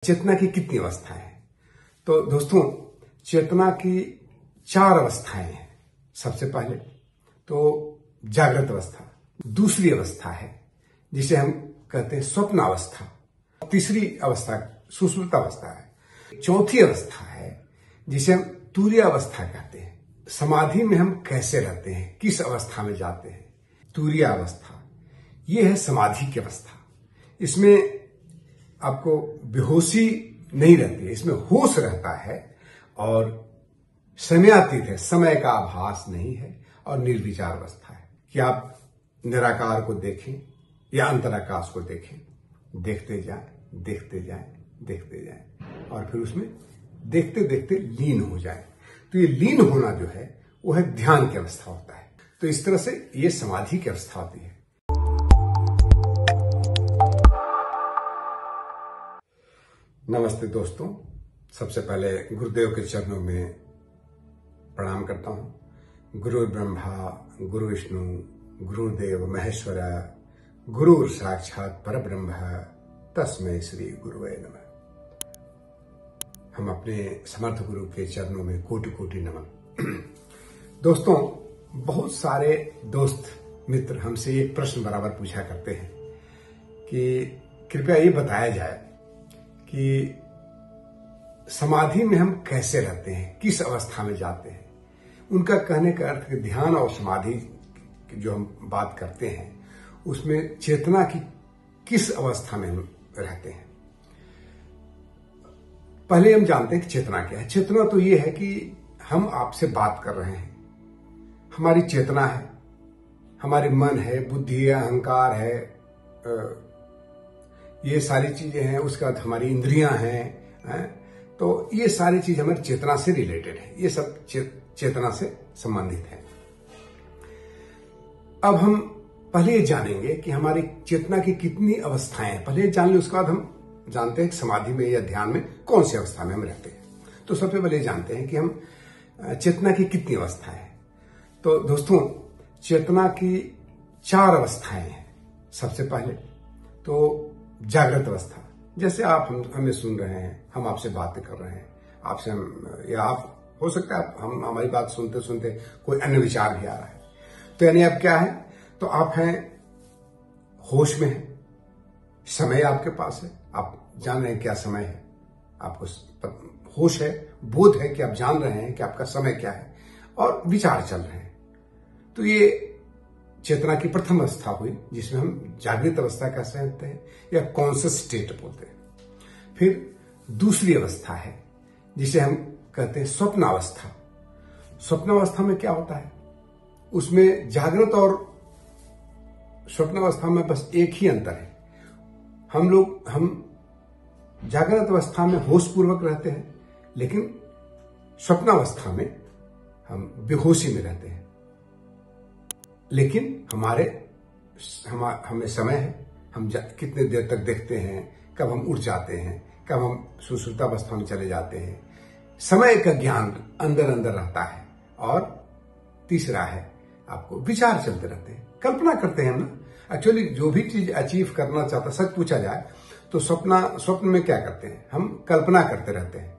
चेतना की कितनी अवस्थाएं हैं? तो दोस्तों, चेतना की 4 अवस्थाएं हैं। सबसे पहले तो जागृत अवस्था, दूसरी अवस्था है जिसे हम कहते हैं स्वप्नावस्था, तीसरी अवस्था सुषुप्त अवस्था है, चौथी अवस्था है जिसे हम तुरीय अवस्था कहते हैं। समाधि में हम कैसे रहते हैं, किस अवस्था में जाते हैं? तुरीय अवस्था, ये है समाधि की अवस्था। इसमें आपको बेहोशी नहीं रहती है, इसमें होश रहता है और समयातीत है, समय का आभास नहीं है और निर्विचार अवस्था है कि आप निराकार को देखें या अंतराकाश को देखें, देखते जाएं, देखते जाएं, देखते जाएं और फिर उसमें देखते देखते लीन हो जाए। तो ये लीन होना जो है वो है ध्यान की अवस्था होता है। तो इस तरह से ये समाधि की अवस्था होती है। नमस्ते दोस्तों, सबसे पहले गुरुदेव के चरणों में प्रणाम करता हूं। गुरु ब्रह्मा गुरु विष्णु गुरुदेव महेश्वर गुरु साक्षात परब्रह्म तस्मै श्री गुरुवे नमः। हम अपने समर्थ गुरु के चरणों में कोटि कोटि नमन। दोस्तों, बहुत सारे दोस्त मित्र हमसे एक प्रश्न बराबर पूछा करते हैं कि कृपया ये बताया जाए कि समाधि में हम कैसे रहते हैं, किस अवस्था में जाते हैं। उनका कहने का अर्थ है ध्यान और समाधि की जो हम बात करते हैं उसमें चेतना की किस अवस्था में हम रहते हैं। पहले हम जानते हैं कि चेतना क्या है। चेतना तो ये है कि हम आपसे बात कर रहे हैं, हमारी चेतना है, हमारे मन है, बुद्धि है, अहंकार है, ये सारी चीजें हैं। उसके बाद हमारी इंद्रियां हैं, तो ये सारी चीज हमारी चेतना से रिलेटेड है, ये सब चेतना से संबंधित है। अब हम पहले ये जानेंगे कि हमारी चेतना की कितनी अवस्थाएं हैं। पहले जान लें, उसके बाद हम जानते हैं कि समाधि में या ध्यान में कौन सी अवस्था में हम रहते हैं। तो सबसे पहले जानते हैं कि हम चेतना की कितनी अवस्थाएं हैं। तो दोस्तों, चेतना की 4 अवस्थाएं हैं। सबसे पहले तो जागृत अवस्था, जैसे आप हमें सुन रहे हैं, हम आपसे बातें कर रहे हैं, आपसे हम या आप हो सकता है हम हमारी बात सुनते सुनते कोई अन्य विचार भी आ रहा है। तो यानी अब क्या है, तो आप हैं होश में हैं, समय आपके पास है, आप जान रहे हैं क्या समय है, आपको होश है, बोध है कि आप जान रहे हैं कि आपका समय क्या है और विचार चल रहे हैं। तो ये चेतना की प्रथम अवस्था हुई जिसमें हम जागृत अवस्था कह सकते हैं या कॉन्शियस स्टेट बोलते हैं। फिर दूसरी अवस्था है जिसे हम कहते हैं स्वप्नावस्था। स्वप्नावस्था में क्या होता है, उसमें जागृत और स्वप्नावस्था में बस एक ही अंतर है। हम जागृत अवस्था में होशपूर्वक रहते हैं, लेकिन स्वप्नावस्था में हम बेहोशी में रहते हैं। लेकिन हमें समय है, हम कितने देर तक देखते हैं, कब हम उठ जाते हैं, कब हम सुषुप्तावस्था में चले जाते हैं। समय का ज्ञान अंदर अंदर रहता है। और तीसरा है, आपको विचार चलते रहते हैं, कल्पना करते हैं हम ना। एक्चुअली जो भी चीज अचीव करना चाहता, सच पूछा जाए तो स्वप्न में क्या करते हैं, हम कल्पना करते रहते हैं।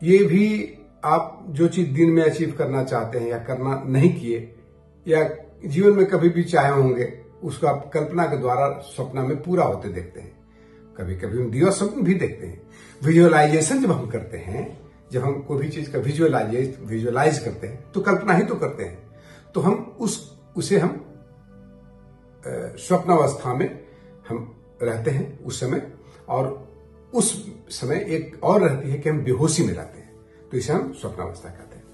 ये भी आप जो चीज दिन में अचीव करना चाहते हैं या करना नहीं किए या जीवन में कभी भी चाहे होंगे, उसको आप कल्पना के द्वारा स्वप्न में पूरा होते देखते हैं। कभी कभी हम दिवा स्वप्न भी देखते हैं। विजुअलाइजेशन जब हम करते हैं, जब हम कोई भी चीज का विजुअलाइज करते हैं तो कल्पना ही तो करते हैं। तो हम उसे हम स्वप्नावस्था में हम रहते हैं उस समय। और उस समय एक और रहती है कि हम बेहोशी में रहते हैं, तो इसे हम स्वप्नावस्था कहते हैं।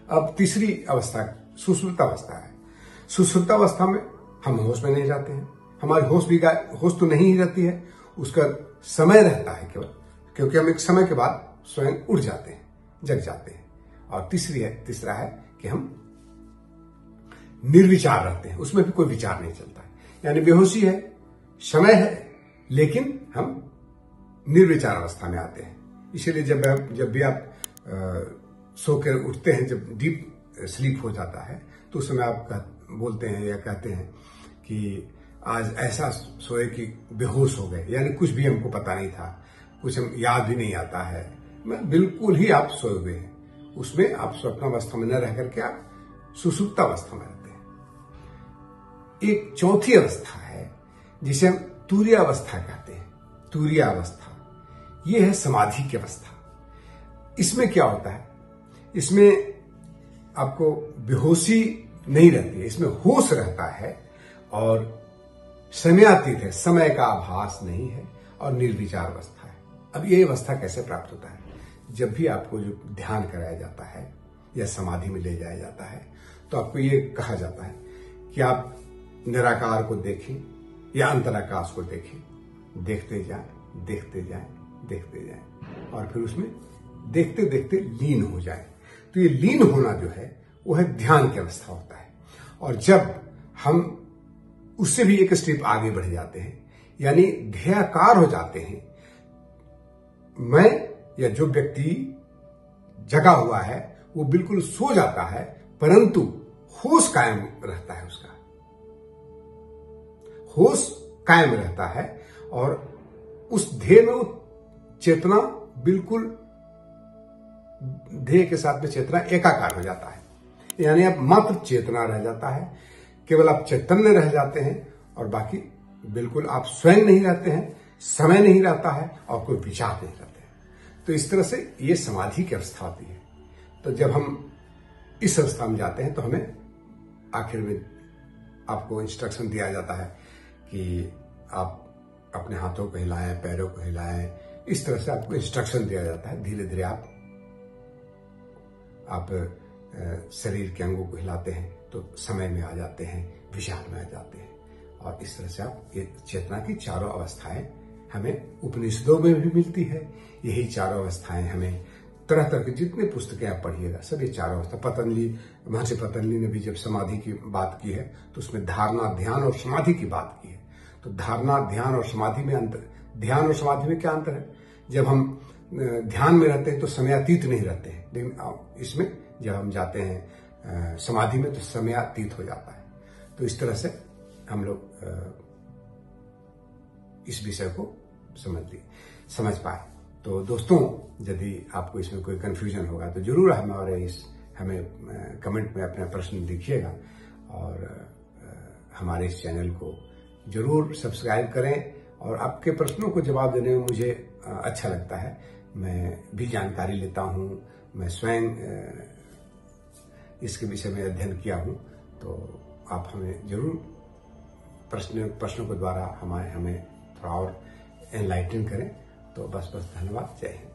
अब तीसरी अवस्था सुषुप्त अवस्था है। सुषुप्त अवस्था में हम होश में नहीं जाते हैं, हमारी होश तो नहीं ही रहती है, उसका समय रहता है केवल, क्योंकि हम एक समय के बाद स्वयं उठ जाते हैं, जग जाते हैं। और तीसरा है कि हम निर्विचार रहते हैं, उसमें भी कोई विचार नहीं चलता है। यानी बेहोशी है, समय है, लेकिन हम निर्विचार अवस्था में आते हैं। इसीलिए जब भी आप सो कर उठते हैं, जब डीप स्लीप हो जाता है, तो उस समय आप बोलते हैं या कहते हैं कि आज ऐसा सोए कि बेहोश हो गए, यानी कुछ भी हमको पता नहीं था, कुछ हम याद भी नहीं आता है, बिल्कुल ही आप सोए हुए हैं, उसमें आप स्वप्नावस्था में न रह करके आप सुसुप्तावस्था में रहते हैं। एक चौथी अवस्था है जिसे हम तुरीयावस्था कहते हैं। तुरीयावस्था ये है समाधि की अवस्था। इसमें क्या होता है, इसमें आपको बेहोशी नहीं रहती है, इसमें होश रहता है और समयातीत है, समय का आभास नहीं है और निर्विचार अवस्था है। अब ये अवस्था कैसे प्राप्त होता है? जब भी आपको जो ध्यान कराया जाता है या समाधि में ले जाया जाता है तो आपको ये कहा जाता है कि आप निराकार को देखें या अंतराकाश को देखें, देखते जाएं, देखते जाएं, देखते जाएं और फिर उसमें देखते देखते लीन हो जाए। तो ये लीन होना जो है वो है ध्यान की अवस्था होता है। और जब हम उससे भी एक स्टेप आगे बढ़ जाते हैं, यानी ध्येयाकार हो जाते हैं, मैं या जो व्यक्ति जगा हुआ है वो बिल्कुल सो जाता है, परंतु होश कायम रहता है, उसका होश कायम रहता है और उस ध्येय में वो चेतना बिल्कुल ध्येय के साथ में चेतना एकाकार हो जाता है, यानी आप मात्र चेतना रह जाता है, केवल आप चैतन्य रह जाते हैं और बाकी बिल्कुल आप स्वयं नहीं रहते हैं, समय नहीं रहता है और कोई विचार नहीं रहते हैं। तो इस तरह से ये समाधि की अवस्था होती है। तो जब हम इस अवस्था में जाते हैं तो हमें आखिर में आपको इंस्ट्रक्शन दिया जाता है कि आप अपने हाथों को हिलाएं, पैरों को हिलाएं, इस तरह से आपको इंस्ट्रक्शन दिया जाता है। धीरे धीरे आप शरीर के अंगों को हिलाते हैं तो समय में आ जाते हैं, विचार में आ जाते हैं और इस तरह से आप ये चेतना की चारों अवस्थाएं हमें उपनिषदों में भी मिलती है। यही चारों अवस्थाएं हमें तरह तरह की जितने पुस्तकें आप पढ़िएगा सब ये चारों अवस्था, महर्षि पतंजलि ने भी जब समाधि की बात की है तो उसमें धारणा, ध्यान और समाधि की बात की है। तो धारणा, ध्यान और समाधि में अंतर, ध्यान और समाधि में क्या अंतर है? जब हम ध्यान में रहते हैं तो समयातीत नहीं रहते हैं, लेकिन इसमें जब हम जाते हैं समाधि में तो समयातीत हो जाता है। तो इस तरह से हम लोग इस विषय को समझ पाए। तो दोस्तों, यदि आपको इसमें कोई कंफ्यूजन होगा तो जरूर हमें कमेंट में अपना प्रश्न लिखिएगा और हमारे इस चैनल को जरूर सब्सक्राइब करें। और आपके प्रश्नों को जवाब देने में मुझे अच्छा लगता है, मैं भी जानकारी लेता हूँ, मैं स्वयं इसके विषय में अध्ययन किया हूँ। तो आप हमें जरूर प्रश्नों के द्वारा हमें थोड़ा और एनलाइटन करें। तो बस धन्यवाद, जय हिंद।